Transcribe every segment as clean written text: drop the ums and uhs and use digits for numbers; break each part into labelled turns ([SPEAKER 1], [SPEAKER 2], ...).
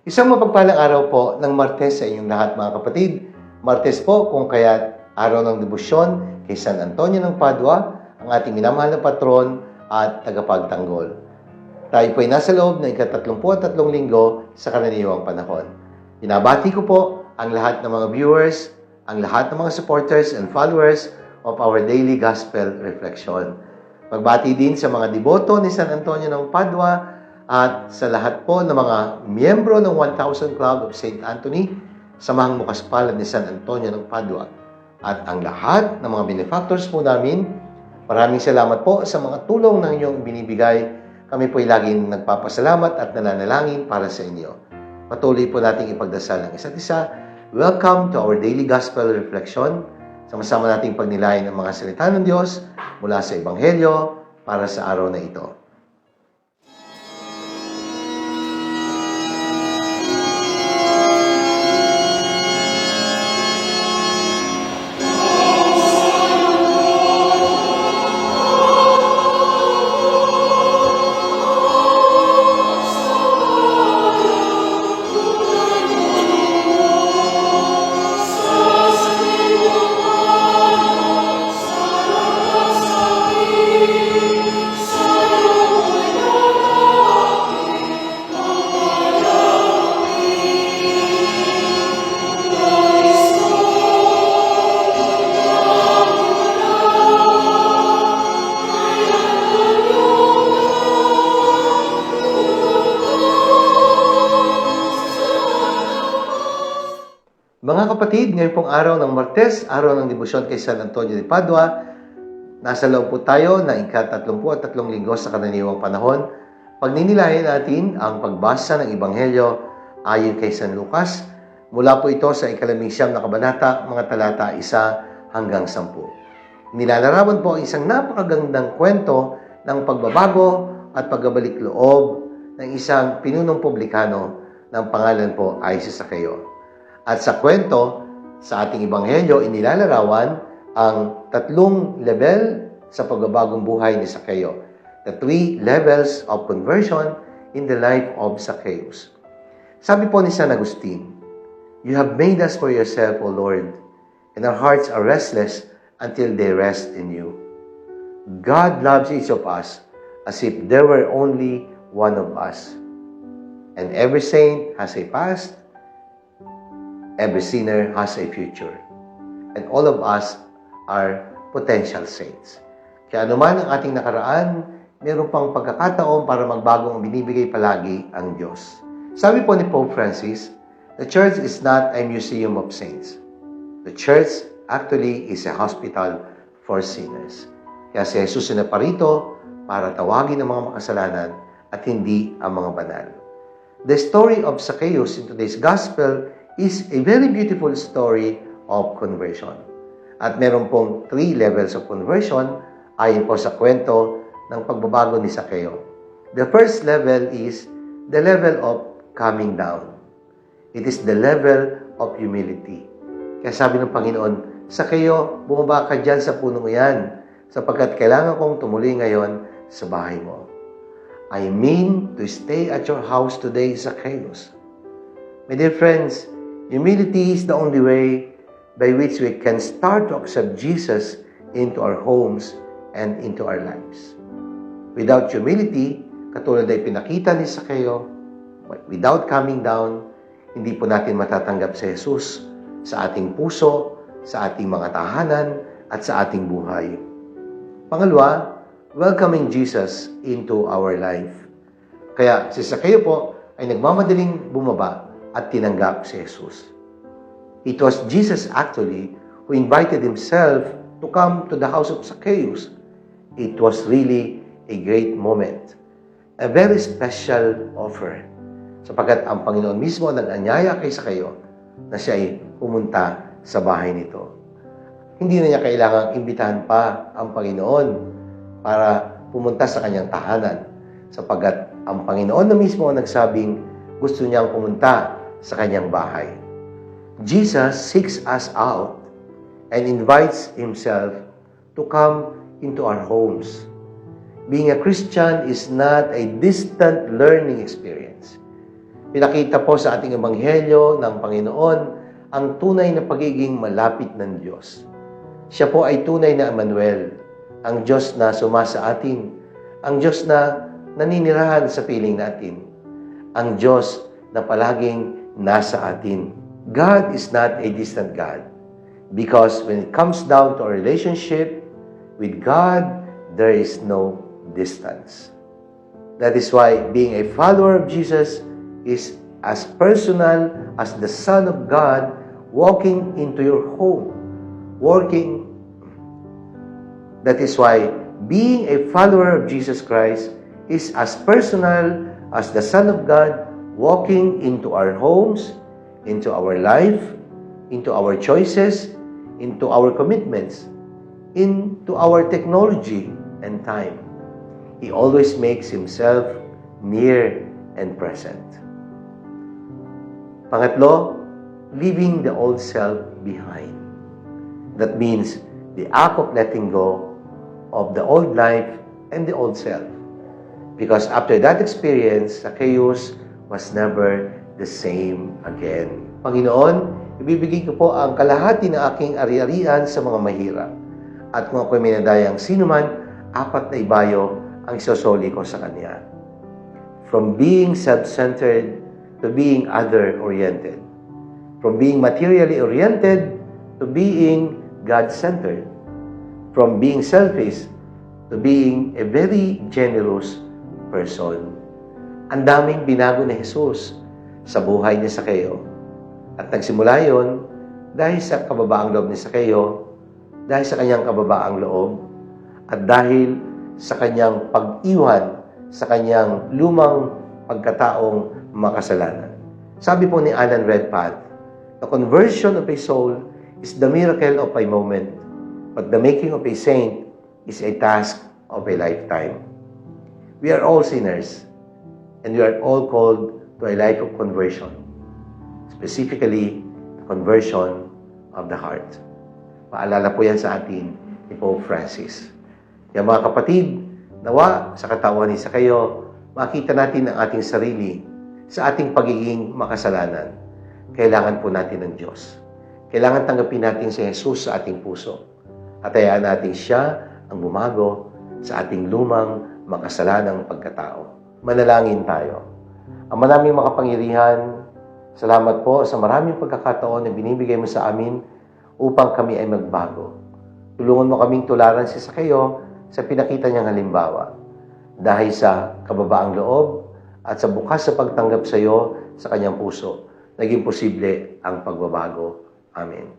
[SPEAKER 1] Isang mapagpalang araw po ng Martes sa inyong lahat mga kapatid. Martes po kung kaya araw ng debosyon kay San Antonio ng Padua, ang ating minamahal na patron at tagapagtanggol. Tayo po ay nasa loob ng ika-33 linggo sa karaniwang panahon. Binabati ko po ang lahat ng mga viewers, ang lahat ng mga supporters and followers of our daily gospel reflection. Magbati din sa mga deboto ni San Antonio ng Padua at sa lahat po ng mga miyembro ng 1,000 Club of St. Anthony, Samahang Bukas Palad ni San Antonio ng Padua. At ang lahat ng mga benefactors po namin, maraming salamat po sa mga tulong na inyong binibigay. Kami po ay laging nagpapasalamat at nananalangin para sa inyo. Patuloy po nating ipagdasal ng isa't isa. Welcome to our daily gospel reflection. Sama-sama nating pagnilayan ang mga salita ng Diyos mula sa Ebanghelyo para sa araw na ito. Mga kapatid, ngayon pong araw ng Martes, araw ng debosyon kay San Antonio de Padua, nasa loob po tayo ng ika-33 linggo sa karaniwang panahon. Pagninilayan natin ang pagbasa ng Ebanghelyo ayon kay San Lucas. Mula po ito sa ika-19 na kabanata, mga talata 1 hanggang 10. Nilalarawan po ang isang napakagandang kwento ng pagbabago at pagbabalik loob ng isang pinunong publikano ng pangalan po ay si Zaccheo. At sa kwento, sa ating Ebanghelyo, inilalarawan ang 3 level sa pagbabagong buhay ni Zaccheo. The 3 levels of conversion in the life of Zacchaeus. Sabi po ni San Agustin, "You have made us for yourself, O Lord, and our hearts are restless until they rest in you." God loves each of us as if there were only one of us. And every saint has a past, every sinner has a future. And all of us are potential saints. Kaya anuman ang ating nakaraan, meron pang pagkakataon para magbago ang binibigay palagi ang Diyos. Sabi po ni Pope Francis, the church is not a museum of saints. The church actually is a hospital for sinners. Kaya si Jesus ay naparito para tawagin ang mga makasalanan at hindi ang mga banal. The story of Zacchaeus in today's gospel is a very beautiful story of conversion. At meron pong 3 levels of conversion ayon po sa kwento ng pagbabago ni Zaccheo. The first level is the level of coming down. It is the level of humility. Kaya sabi ng Panginoon, Zaccheo, bumaba ka dyan sa punong yan sapagkat kailangan kong tumuloy ngayon sa bahay mo. I mean to stay at your house today, Zacchaeus. My dear friends, humility is the only way by which we can start to accept Jesus into our homes and into our lives. Without humility, katulad ay pinakita ni Zaccheo, without coming down, hindi po natin matatanggap si Jesus sa ating puso, sa ating mga tahanan, at sa ating buhay. Pangalawa, welcoming Jesus into our life. Kaya si Zaccheo po ay nagmamadaling bumaba at tinanggap si Jesus. It was Jesus actually who invited himself to come to the house of Zacchaeus. It was really a great moment, a very special offer, sapagkat ang Panginoon mismo nag-anyaya kay Zaccheo na siya ay pumunta sa bahay nito. Hindi na niya kailangang imbitahan pa ang Panginoon para pumunta sa kanyang tahanan, sapagkat ang Panginoon na mismo ang nagsabing gusto niyang pumunta sa kanyang bahay. Jesus seeks us out and invites himself to come into our homes. Being a Christian is not a distant learning experience. Pinakita po sa ating Ebanghelyo ng Panginoon ang tunay na pagiging malapit ng Diyos. Siya po ay tunay na Emmanuel, ang Diyos na sumasa atin, ang Diyos na naninirahan sa piling natin, ang Diyos na palaging nasa atin. God is not a distant God, because when it comes down to a relationship with God, there is no distance. That is why being a follower of Jesus is as personal as the Son of God walking into your home, working. That is why being a follower of Jesus Christ is as personal as the Son of God walking into our homes, into our life, into our choices, into our commitments, into our technology and time. He always makes himself near and present. Pangatlo, leaving the old self behind. That means the act of letting go of the old life and the old self. Because after that experience, Zacchaeus was never the same again. Panginoon, ibibigay ko po ang kalahati ng aking ari-arian sa mga mahirap. At kung ako'y may nadayang sinuman, 4 na ibayo ang isosoli ko sa Kanya. From being self-centered to being other-oriented. From being materially oriented to being God-centered. From being selfish to being a very generous person. Ang daming binago ni Jesus sa buhay ni Zacchaeo. At nagsimula yon dahil sa kababaang loob ni Zacchaeo, dahil sa kanyang kababaang loob, at dahil sa kanyang pag-iwan sa kanyang lumang pagkataong makasalanan. Sabi po ni Alan Redpath, the conversion of a soul is the miracle of a moment, but the making of a saint is a task of a lifetime. We are all sinners, and we are all called to a life of conversion, specifically the conversion of the heart. Paalala po yan sa atin ni Pope Francis. Kaya mga kapatid, nawa sa katawan ni Zacchaeo, makita natin ang ating sarili sa ating pagiging makasalanan. Kailangan po natin ng Diyos. Kailangan tanggapin natin si Jesus sa ating puso. At hayaan natin siya ang bumago sa ating lumang makasalanang pagkatao. Manalangin tayo. Ang maraming makapangyarihan, salamat po sa maraming pagkakataon na binibigay mo sa amin upang kami ay magbago. Tulungan mo kaming tularan si Zacchaeo sa pinakita niyang halimbawa. Dahil sa kababaang loob at sa bukas sa pagtanggap sa iyo sa kanyang puso, naging posible ang pagbabago. Amen.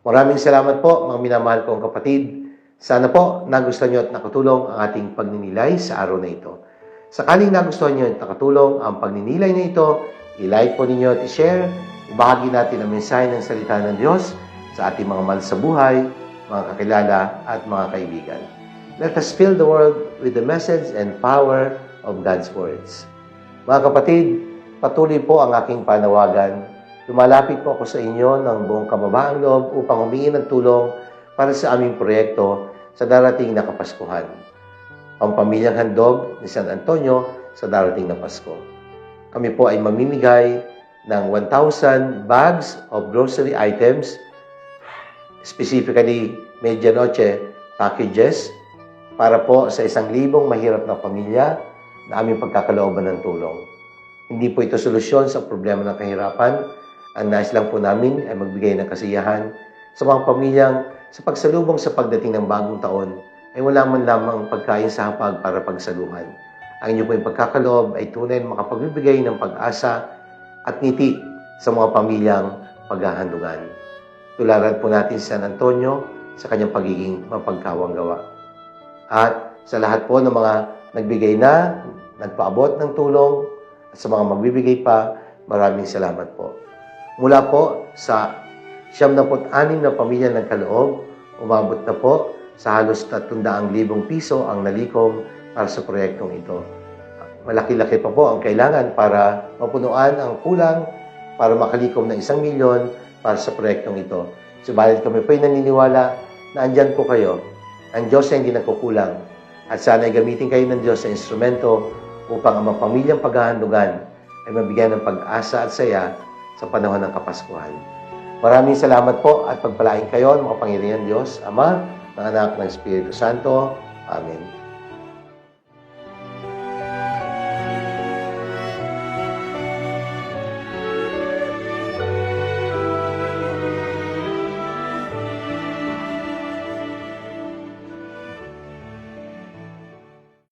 [SPEAKER 1] Maraming salamat po, mga minamahal kong kapatid. Sana po nagustuhan niyo at nakatulong ang ating pagninilay sa araw na ito. Sakaling nagustuhan niyo at nakatulong ang pagninilay na ito, i-like po ninyo at i-share. Ibahagi natin ang mensahe ng salita ng Diyos sa ating mga mahal sa buhay, mga kakilala at mga kaibigan. Let us fill the world with the message and power of God's words. Mga kapatid, patuloy po ang aking panawagan. Lumalapit po ako sa inyo ng buong kababaang loob upang humingi ng tulong para sa aming proyekto sa darating na Kapaskuhan. Ang pamilyang handog ni San Antonio sa darating na Pasko. Kami po ay mamimigay ng 1,000 bags of grocery items, specifically medianoche packages, para po sa 1,000 mahirap na pamilya na aming pagkakalooban ng tulong. Hindi po ito solusyon sa problema ng kahirapan. Ang nais lang po namin ay magbigay ng kasiyahan sa mga pamilyang sa pagsalubong sa pagdating ng bagong taon ay wala man lamang pagkain sa hapag para pagsaluhan. Ang inyo po yung pagkakaloob ay tunay na makapagbibigay ng pag-asa at ngiti sa mga pamilyang paghahandugan. Tularan po natin si San Antonio sa kanyang pagiging mapagkawang gawa. At sa lahat po ng mga nagbigay na, nagpaabot ng tulong, at sa mga magbibigay pa, maraming salamat po. Mula po sa 76 na pamilya ng kaloob, umabot na po sa halos 300,000 piso ang nalikom para sa proyektong ito. Malaki-laki pa po ang kailangan para mapunuan ang kulang para makalikom ng 1 milyon para sa proyektong ito. Subalit kami po ay naniniwala na andyan po kayo. Ang Diyos ay hindi nagkukulang. At sana ay gamitin kayo ng Diyos sa instrumento upang ang mga pamilyang paghahandugan ay mabigyan ng pag-asa at saya sa panahon ng Kapaskuhan. Maraming salamat po at pagpalain kayo ng makapangyarihan Diyos, Ama, ng Anak, ng Espiritu Santo. Amen.